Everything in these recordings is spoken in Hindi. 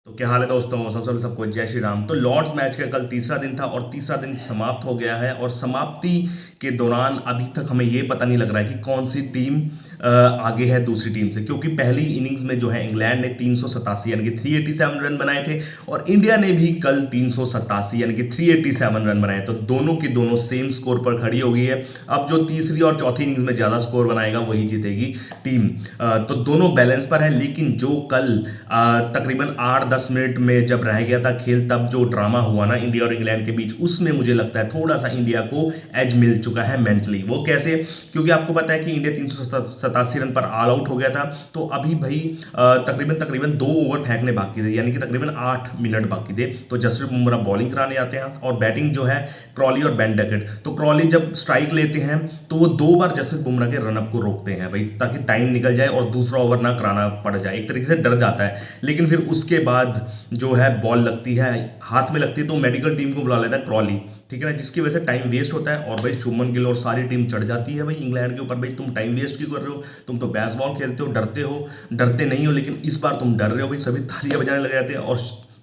तो क्या हाल है दोस्तों। सबसे पहले सबको जय श्री राम। तो लॉर्ड्स मैच का कल तीसरा दिन था और तीसरा दिन समाप्त हो गया है और समाप्ति के दौरान अभी तक हमें ये पता नहीं लग रहा है कि कौन सी टीम आगे है दूसरी टीम से, क्योंकि पहली इनिंग्स में जो है इंग्लैंड ने 387 यानी कि 387 रन बनाए थे और इंडिया ने भी कल 387 यानी कि 387 रन बनाए। तो दोनों की दोनों सेम स्कोर पर खड़ी हो गई है। अब जो तीसरी और चौथी इनिंग्स में ज़्यादा स्कोर बनाएगा वही जीतेगी टीम। तो दोनों बैलेंस पर है, लेकिन जो कल तकरीबन 8-10 मिनट में जब रह गया था खेल, तब जो ड्रामा हुआ ना इंडिया और इंग्लैंड के बीच, उसमें मुझे लगता है थोड़ा सा इंडिया को एज मिल चुका है मेंटली। वो कैसे? क्योंकि आपको पता है कि इंडिया 387 रन पर ऑल आउट हो गया था। तो अभी भाई तकरीबन तकरीबन 2 ओवर फेंकने बाकी थे, यानी कि तकरीबन 8 मिनट बाकी थे। तो जसप्रीत बुमराह बॉलिंग कराने आते हैं और बैटिंग जो है क्रॉली और बेन डकेट। तो क्रॉली जब स्ट्राइक लेते हैं तो वो 2 बार जसप्रीत बुमराह के रनअप को रोकते हैं भाई, ताकि टाइम निकल जाए और दूसरा ओवर ना कराना पड़ जाए। एक तरीके से डर जाता है, लेकिन फिर उसके बाद जो है बॉल लगती है, हाथ में लगती है, तो मेडिकल टीम को बुला लेता है क्रॉली, ठीक है ना, जिसकी वजह से टाइम वेस्ट होता है। और भाई शुभमन गिल और सारी टीम चढ़ जाती है भाई इंग्लैंड के ऊपर, भाई तुम टाइम वेस्ट क्यों कर रहे हो, तुम तो बेसबॉल खेलते हो, डरते नहीं हो, लेकिन इस बार तुम डर रहे हो भाई। सभी तालियां बजाने लग जाते हैं और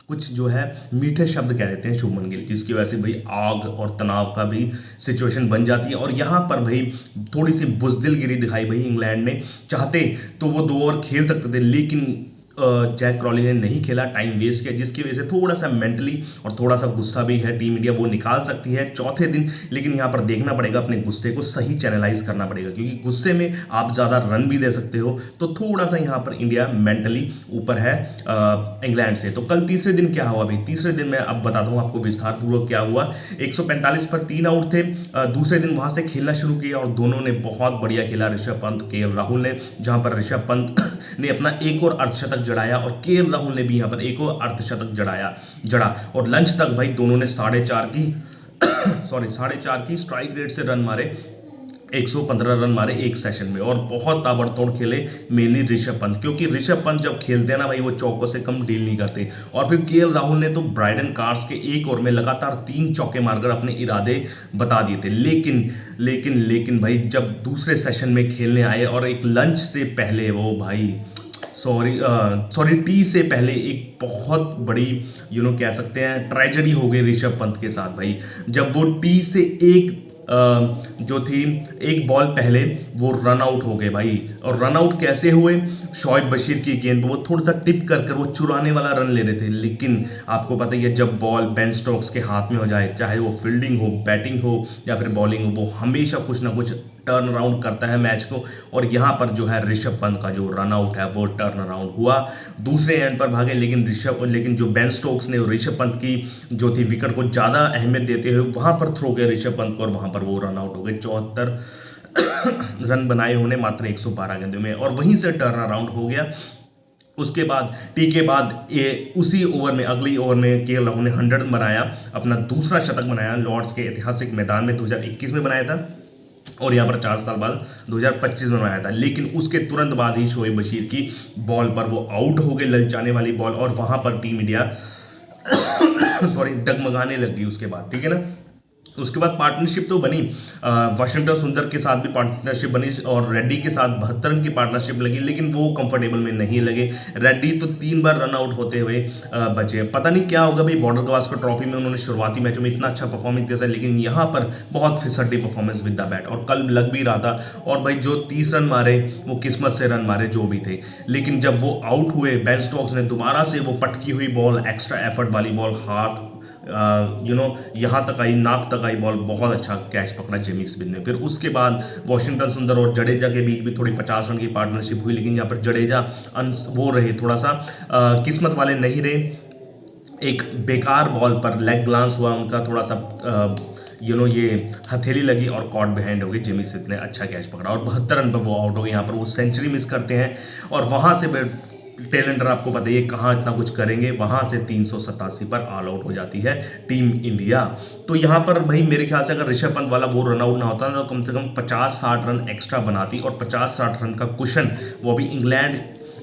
कुछ जो है मीठे शब्द कह देते हैं शुभमन गिल, जिसकी वजह से भाई आग और तनाव का भी सिचुएशन बन जाती है। और यहाँ पर भाई थोड़ी सी बुजदिलगिरी दिखाई भाई इंग्लैंड ने। चाहते तो वो 2 ओवर खेल सकते थे, लेकिन जैक क्रॉली ने नहीं खेला, टाइम वेस्ट किया, जिसकी वजह से थोड़ा सा मेंटली और थोड़ा सा गुस्सा भी है टीम इंडिया, वो निकाल सकती है चौथे दिन। लेकिन यहाँ पर देखना पड़ेगा, अपने गुस्से को सही चैनलाइज करना पड़ेगा, क्योंकि गुस्से में आप ज़्यादा रन भी दे सकते हो। तो थोड़ा सा यहाँ पर इंडिया मेंटली ऊपर है इंग्लैंड से। तो कल तीसरे दिन क्या हुआ भाई? तीसरे दिन मैं अब बताता हूँ आपको विस्तार पूर्वक क्या हुआ। 145 पर 3 आउट थे। दूसरे दिन वहां से खेलना शुरू किया और दोनों ने बहुत बढ़िया खेला, ऋषभ पंत, के राहुल ने, जहां पर ऋषभ पंत ने अपना एक और अर्धशतक जड़ाया और के राहुल ने भी यहां पर एक और अर्धशतक जड़ा। और लंच तक भाई दोनों ने 4.5 की साढ़े चार की स्ट्राइक रेट से रन मारे, 115 रन मारे एक सेशन में, और बहुत ताबड़तोड़ खेले मेनली ऋषभ पंत, क्योंकि ऋषभ पंत जब खेलते हैं ना भाई, वो चौकों से कम डील नहीं करते। और फिर केएल राहुल ने तो ब्राइडन कार्स के एक ओवर में लगातार 3 चौके मारकर अपने इरादे बता दिए थे। लेकिन भाई जब दूसरे सेशन में खेलने आए और एक लंच से पहले वो भाई सॉरी टी से पहले एक बहुत बड़ी कह सकते हैं ट्रेजेडी हो गई ऋषभ पंत के साथ भाई, जब वो टी से जो थी एक बॉल पहले वो रन आउट हो गए भाई। और रन आउट कैसे हुए? शोएब बशीर की गेंद पर वो थोड़ा सा टिप कर वो चुराने वाला रन ले रहे थे, लेकिन आपको पता ही है जब बॉल बेन स्टोक्स के हाथ में हो जाए, चाहे वो फील्डिंग हो, बैटिंग हो या फिर बॉलिंग हो, वो हमेशा कुछ ना कुछ टर्न अराउंड करता है मैच को। और यहाँ पर जो है ऋषभ पंत का जो रन आउट है वो टर्न अराउंड हुआ, दूसरे एंड पर भागे, लेकिन जो बेन स्टोक्स ने ऋषभ पंत की जो थी विकेट को ज़्यादा अहमियत देते हुए वहाँ पर थ्रो किया ऋषभ पंत को, और वहाँ पर वो रन आउट हो गए। 74 रन बनाए उन्होंने मात्र 112 गेंदों में, और वहीं से टर्न अराउंड हो गया। उसके बाद टी के बाद उसी ओवर में, अगली ओवर में केएल राहुल ने 100 बनाया, अपना दूसरा शतक बनाया लॉर्ड्स के ऐतिहासिक मैदान में, 2021 में बनाया था, और यहाँ पर 4 साल बाद 2025 में बनाया था। लेकिन उसके तुरंत बाद ही शोएब बशीर की बॉल पर वो आउट हो गए, ललचाने वाली बॉल, और वहां पर टीम इंडिया डगमगाने लग गई उसके बाद, ठीक है ना। उसके बाद पार्टनरशिप तो बनी, वाशिंगटन सुंदर के साथ भी पार्टनरशिप बनी और रेड्डी के साथ 72 रन की पार्टनरशिप लगी, लेकिन वो कंफर्टेबल में नहीं लगे। रेड्डी तो 3 बार रन आउट होते हुए बचे। पता नहीं क्या होगा भाई, बॉर्डर गवास्कर ट्रॉफी में उन्होंने शुरुआती मैचों में इतना अच्छा परफॉर्मेंस दिया था, लेकिन यहाँ पर बहुत फिसड्डी परफॉर्मेंस विद द बैट, और कल लग भी रहा था। और भाई जो 30 रन मारे वो किस्मत से रन मारे जो भी थे, लेकिन जब वो आउट हुए बेन स्टोक्स ने दोबारा से वो पटकी हुई बॉल, एक्स्ट्रा एफर्ट वाली बॉल, हाथ यहाँ तक आई, नाक तक आई बॉल, बहुत अच्छा कैच पकड़ा जेमी स्मिथ ने। फिर उसके बाद वाशिंगटन सुंदर और जडेजा के बीच भी थोड़ी 50 रन की पार्टनरशिप हुई, लेकिन यहाँ पर जडेजा वो रहे थोड़ा सा किस्मत वाले नहीं रहे। एक बेकार बॉल पर लेग ग्लांस हुआ उनका, थोड़ा सा ये हथेली लगी और कॉट बिहाइंड हो गई, जेमी स्मिथ ने अच्छा कैच पकड़ा और 72 रन पर वो आउट हो गए। यहाँ पर वो सेंचुरी मिस करते हैं, और वहाँ से टेलेंडर आपको पता है कहाँ इतना कुछ करेंगे, वहां से 387 पर ऑल आउट हो जाती है टीम इंडिया। तो यहाँ पर भाई मेरे ख्याल से अगर ऋषभ पंत वाला वो रन आउट ना होता तो कम से कम 50-60 रन एक्स्ट्रा बनाती, और 50-60 रन का कुशन वो भी इंग्लैंड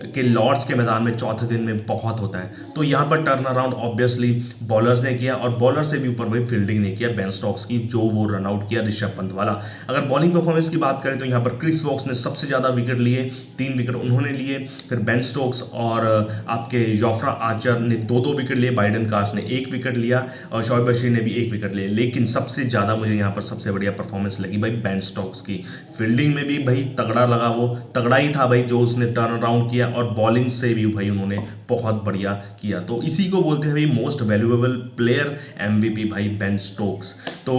के लॉर्ड्स के मैदान में चौथे दिन में बहुत होता है। तो यहाँ पर टर्न अराउंड ऑब्वियसली बॉलर्स ने किया, और बॉलर से भी ऊपर भाई फील्डिंग ने किया बेन स्टोक्स की, जो वो रन आउट किया ऋषभ पंत वाला। अगर बॉलिंग परफॉर्मेंस की बात करें तो यहाँ पर क्रिस वॉक्स ने सबसे ज़्यादा विकेट लिए, 3 विकेट उन्होंने लिए। फिर बेन स्टोक्स और आपके जोफ्रा आर्चर ने 2-2 विकेट लिए, बाइडन कार्स ने 1 विकेट लिया और शोएब बशीर ने भी 1 विकेट लिए। लेकिन सबसे ज़्यादा मुझे यहाँ पर सबसे बढ़िया परफॉर्मेंस लगी भाई बेन स्टोक्स की। फील्डिंग में भी भाई तगड़ा लगा, वो तगड़ा ही था भाई जो उसने टर्न अराउंड किया, और बॉलिंग से भी भाई उन्होंने बहुत बढ़िया किया। तो इसी को बोलते हैं भाई मोस्ट वैल्यूएबल प्लेयर, एमवीपी भाई बेन स्टोक्स। तो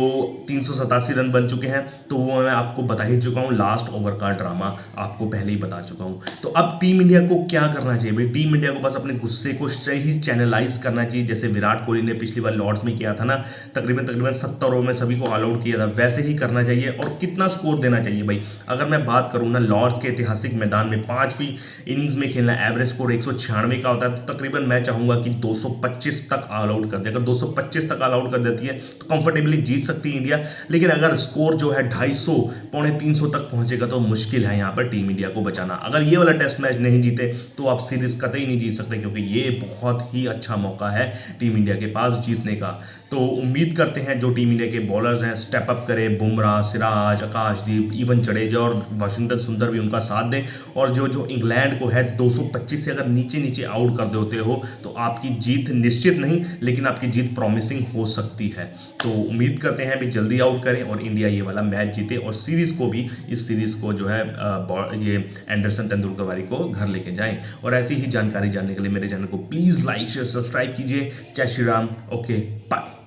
387 रन बन चुके हैं, तो वो मैं आपको बता ही चुका हूँ, लास्ट ओवर का ड्रामा आपको पहले ही बता चुका हूँ। तो अब टीम इंडिया को क्या करना चाहिए भाई? टीम इंडिया को बस अपने गुस्से को सही चैनलाइज करना चाहिए, जैसे विराट कोहली ने पिछली बार लॉर्ड्स में किया था ना, तकरीबन 70 ओवर में सभी को ऑल आउट किया था, वैसे ही करना चाहिए। और कितना स्कोर देना चाहिए भाई? अगर मैं बात करूँ ना, लॉर्ड्स के ऐतिहासिक मैदान में 5वीं इनिंग्स में खेलना, एवरेज स्कोर 196 का होता है, तो तकरीबन मैं चाहूंगा कि 225 तक ऑल आउट कर दे। अगर 225 तक ऑल आउट कर देती है तो कंफर्टेबली जीत सकती है इंडिया। लेकिन अगर स्कोर जो है 250 पौने 300 तक पहुंचेगा तो मुश्किल है यहाँ पर टीम इंडिया को बचाना। अगर ये वाला टेस्ट मैच नहीं जीते तो आप सीरीज कतई नहीं जीत सकते, क्योंकि ये बहुत ही अच्छा मौका है टीम इंडिया के पास जीतने का। तो उम्मीद करते हैं जो टीम इंडिया के बॉलर्स हैं स्टेप अप करें, बुमराह, सिराज, आकाशदीप, इवन जडेजा और वाशिंगटन सुंदर भी उनका साथ दें। और जो इंग्लैंड को है 225 से अगर नीचे नीचे आउट कर देते हो तो आपकी जीत निश्चित नहीं, लेकिन आपकी जीत प्रॉमिसिंग हो सकती है। तो उम्मीद करते हैं भी जल्दी आउट करें और इंडिया ये वाला मैच जीते, और सीरीज को भी, इस सीरीज को जो है ये एंडरसन तेंदुलकर वाली को घर लेके जाएं। और ऐसी ही जानकारी जानने के लिए मेरे चैनल को प्लीज़ लाइक शेयर सब्सक्राइब कीजिए। जय श्री राम। Okay, bye.